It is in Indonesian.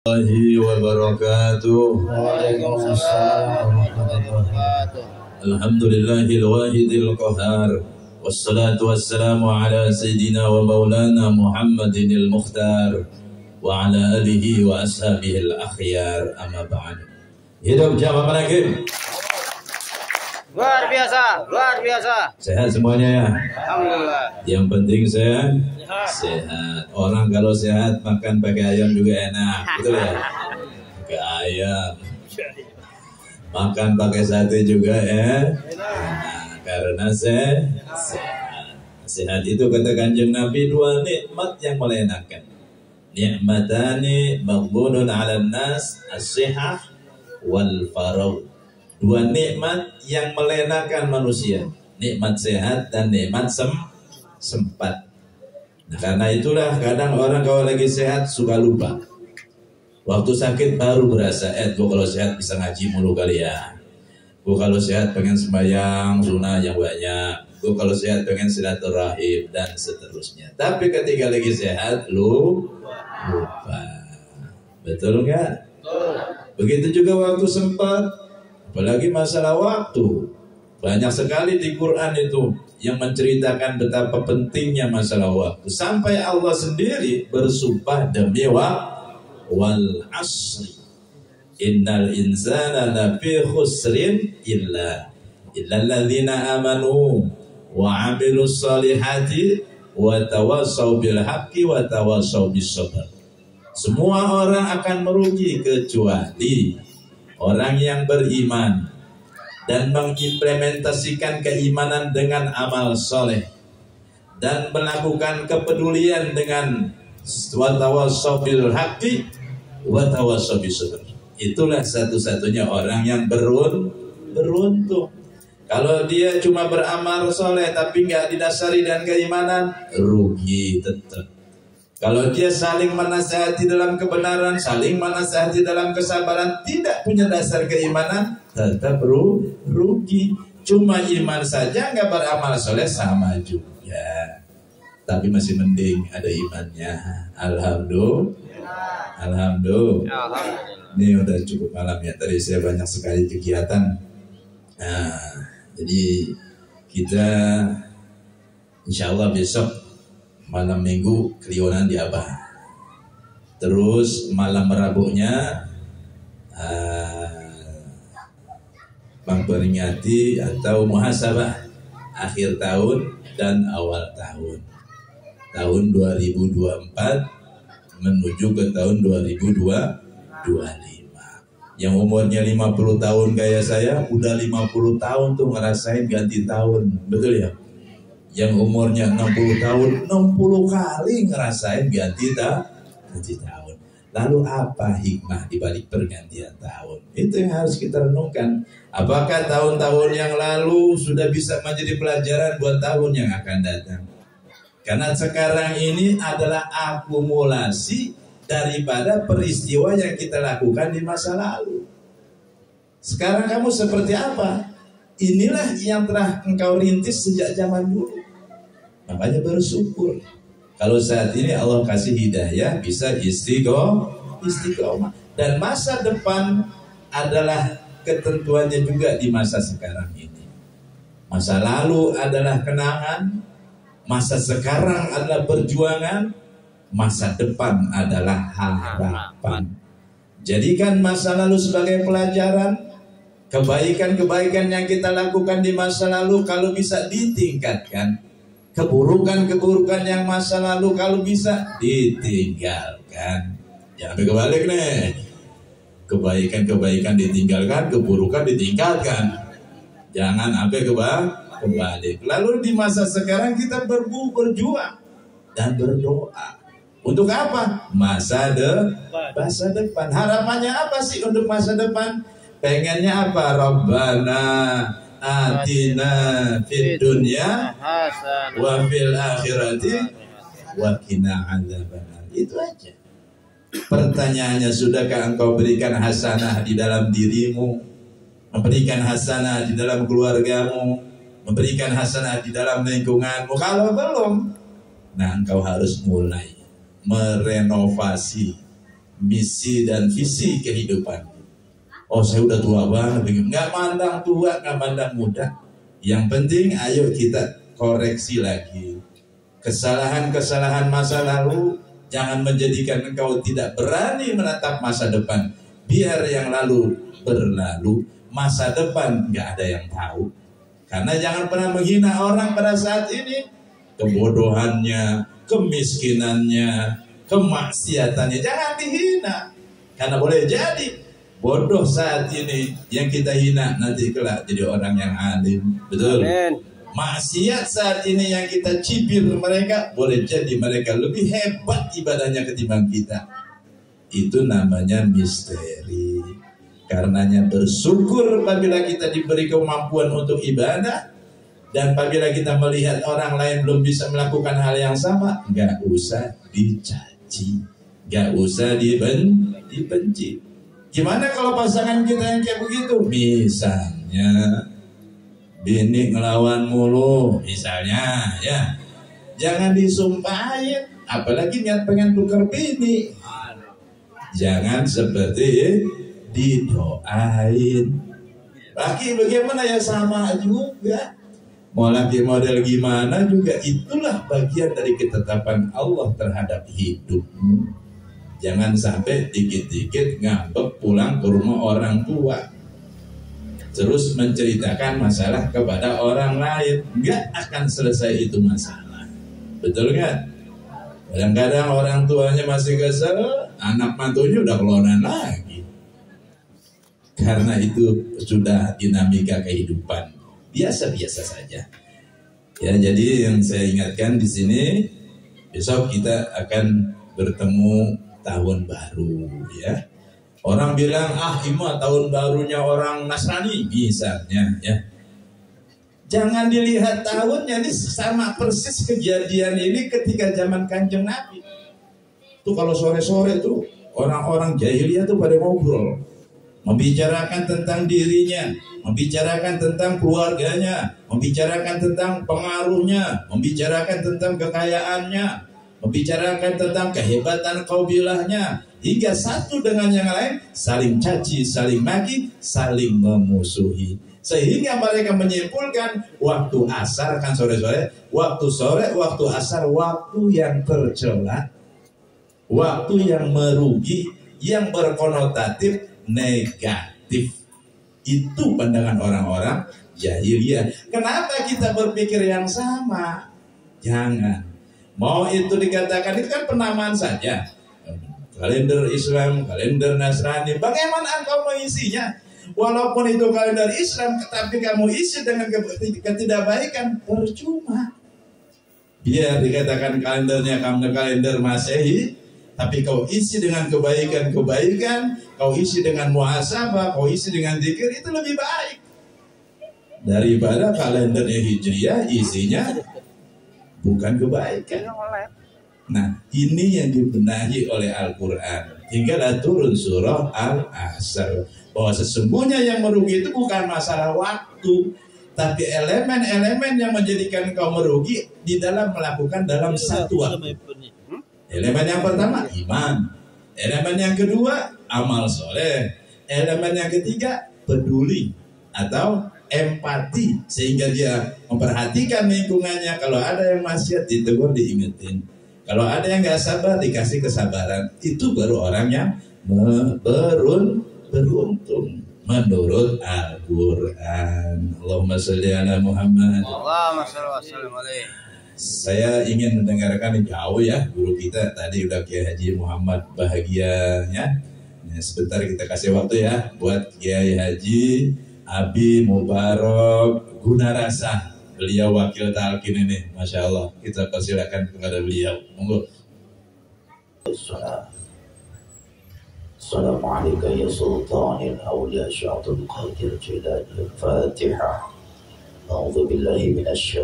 wabarakatuh. Waalaikumsalam warahmatullahi wabarakatuh. Alhamdulillahil wahidil qahar. Wassalatu wassalamu ala sayyidina wa maulana Muhammadinil mukhtar wa ala alihi wa ashabihil akhyar, amma ba'd. Hidup jamaah lagi. Luar biasa, luar biasa. Sehat semuanya ya? Alhamdulillah. Yang penting sehat. Sehat. Orang kalau sehat makan pakai ayam juga enak, betul ya? Pakai ayam. Makan pakai sate juga enak, karena sehat. Sehat itu kata Kanjeng Nabi, dua nikmat yang melenakan. Nikmatani maghbunun 'alan nas, as-sihah wal faragh. Dua nikmat yang melenakan manusia, nikmat sehat dan nikmat sempat. Nah, karena itulah kadang orang kalau lagi sehat suka lupa. Waktu sakit baru berasa, gua kalau sehat bisa ngaji mulu kali ya. Gua kalau sehat pengen sembahyang sunnah yang banyak. Gua kalau sehat pengen silaturahim dan seterusnya. Tapi ketika lagi sehat lupa. Betul nggak? Begitu juga waktu sempat. Apalagi masalah waktu. Banyak sekali di Quran itu yang menceritakan betapa pentingnya masalah waktu. Sampai Allah sendiri bersumpah demi wal asri. Innal insana lafi khusrin illa alladzina amanu wa 'amilus solihati wa tawassaw bil haqqi wa tawassaw bis sabr. Semua orang akan merugi kecuali orang yang beriman dan mengimplementasikan keimanan dengan amal soleh dan melakukan kepedulian dengan watawassaw bil haqqi watawassaw bis sabr. Itulah satu-satunya orang yang beruntung. Kalau dia cuma beramal soleh tapi nggak didasari dan keimanan, rugi tetap. Kalau dia saling menasihati dalam kebenaran, saling menasihati dalam kesabaran, tidak punya dasar keimanan, tetap rugi. Cuma iman saja nggak beramal soleh sama juga. Tapi masih mending ada imannya. Alhamdulillah. Alhamdulillah. Ini udah cukup malam ya. Tadi saya banyak sekali kegiatan. Nah, jadi kita insya Allah besok malam minggu kelionan di Abah. Terus malam Rabunya memperingati atau muhasabah akhir tahun dan awal tahun. Tahun 2024 menuju ke tahun 2025. Yang umurnya 50 tahun kayak saya, udah 50 tahun tuh ngerasain ganti tahun. Betul ya? Yang umurnya 60 tahun 60 kali ngerasain ganti tahun. Lalu apa hikmah dibalik pergantian tahun? Itu yang harus kita renungkan. Apakah tahun-tahun yang lalu sudah bisa menjadi pelajaran buat tahun yang akan datang? Karena sekarang ini adalah akumulasi daripada peristiwa yang kita lakukan di masa lalu. Sekarang kamu seperti apa? Inilah yang telah engkau rintis sejak zaman dulu. Makanya bersyukur. Kalau saat ini Allah kasih hidayah, bisa istiqomah. Dan masa depan adalah ketentuannya juga di masa sekarang ini. Masa lalu adalah kenangan, masa sekarang adalah perjuangan, masa depan adalah harapan. Jadikan masa lalu sebagai pelajaran. Kebaikan-kebaikan yang kita lakukan di masa lalu kalau bisa ditingkatkan. Keburukan-keburukan yang masa lalu kalau bisa ditinggalkan. Jangan sampai kebalik nih. Kebaikan-kebaikan ditinggalkan, keburukan ditingkatkan. Jangan sampai kebalik. Lalu di masa sekarang kita berjuang dan berdoa. Untuk apa? Masa depan. Harapannya apa sih untuk masa depan? Pengennya apa? Rabbana atina fid dunya wa fil akhirati wa qina adzabannar. Itu aja. Pertanyaannya, sudahkah engkau berikan hasanah di dalam dirimu, memberikan hasanah di dalam keluargamu, memberikan hasanah di dalam lingkunganmu? Kalau belum, nah engkau harus mulai merenovasi misi dan visi kehidupan. Oh, saya udah tua banget, nggak mandang tua, nggak mandang muda. Yang penting ayo kita koreksi lagi kesalahan-kesalahan masa lalu. Jangan menjadikan engkau tidak berani menatap masa depan. Biar yang lalu berlalu, masa depan nggak ada yang tahu. Karena jangan pernah menghina orang pada saat ini. Kebodohannya, kemiskinannya, kemaksiatannya, jangan dihina. Karena boleh jadi bodoh saat ini yang kita hina nanti kelak jadi orang yang alim. Betul. Amin. Maksiat saat ini yang kita cibir mereka, boleh jadi mereka lebih hebat ibadahnya ketimbang kita. Itu namanya misteri. Karenanya bersyukur apabila kita diberi kemampuan untuk ibadah. Dan apabila kita melihat orang lain belum bisa melakukan hal yang sama, nggak usah dicaci, nggak usah dibenci. Gimana kalau pasangan kita yang kayak begitu? Misalnya bini ngelawan mulu, misalnya ya, jangan disumpahin, apalagi niat pengen tukar bini. Jangan seperti didoain. Laki bagaimana ya, sama juga. Mau laki model gimana juga, itulah bagian dari ketetapan Allah terhadap hidupmu. Jangan sampai dikit-dikit ngambek pulang ke rumah orang tua, terus menceritakan masalah kepada orang lain. Nggak akan selesai itu masalah. Betul nggak? Kadang-kadang orang tuanya masih kesel, anak mantunya udah kelonan lagi. Karena itu sudah dinamika kehidupan. Biasa-biasa saja. Ya, jadi yang saya ingatkan di sini, besok kita akan bertemu tahun baru, ya. Orang bilang, imam tahun barunya orang Nasrani, misalnya, ya. Jangan dilihat tahunnya, ini sama persis kejadian ini ketika zaman Kanjeng Nabi. Tuh kalau sore-sore tuh orang-orang jahiliyah tuh pada ngobrol, membicarakan tentang dirinya, membicarakan tentang keluarganya, membicarakan tentang pengaruhnya, membicarakan tentang kekayaannya, membicarakan tentang kehebatan kabilahnya, hingga satu dengan yang lain saling caci, saling maki, saling memusuhi. Sehingga mereka menyimpulkan waktu asar kan sore-sore, waktu sore, waktu asar, waktu yang tercela, waktu yang merugi, yang berkonotatif negatif. Itu pandangan orang-orang jahiliyah. Kenapa kita berpikir yang sama? Jangan. Mau itu dikatakan, itu kan penamaan saja. Kalender Islam, kalender Nasrani, bagaimana engkau mengisinya? Walaupun itu kalender Islam, tapi kamu isi dengan ketidakbaikan, percuma. Biar dikatakan kalendernya kamu kalender Masehi, tapi kau isi dengan kebaikan-kebaikan, kau isi dengan muhasabah, kau isi dengan zikir, itu lebih baik daripada kalendernya Hijriah isinya bukan kebaikan. Nah, ini yang dibenahi oleh Al-Quran. Hinggalah turun surah Al-Asr, bahwa sesungguhnya yang merugi itu bukan masalah waktu, tapi elemen-elemen yang menjadikan kau merugi di dalam melakukan dalam satu waktu. Elemen yang pertama iman, elemen yang kedua amal soleh, elemen yang ketiga peduli atau empati, sehingga dia memperhatikan lingkungannya. Kalau ada yang maksiat ditegur, diingetin. Kalau ada yang nggak sabar, dikasih kesabaran. Itu baru orang yang beruntung menurut Al-Quran. Allahumma sholli ala Muhammad. Allahumma sholli wa sallim alaihi. Saya ingin mendengarkan jauh ya, guru kita tadi udah Kiai Haji Muhammad Bahagia ya. Nah, sebentar kita kasih waktu ya buat Kiai Haji Abi Mubarak Gunarasa. Beliau wakil talqin ini, Masya Allah. Kita persilakan kepada beliau. Monggo. Assalamualaikum ya Sultanil Awliya Syaikhul Qadir Jilani. Al-Fatihah. A'udzu billahi minasy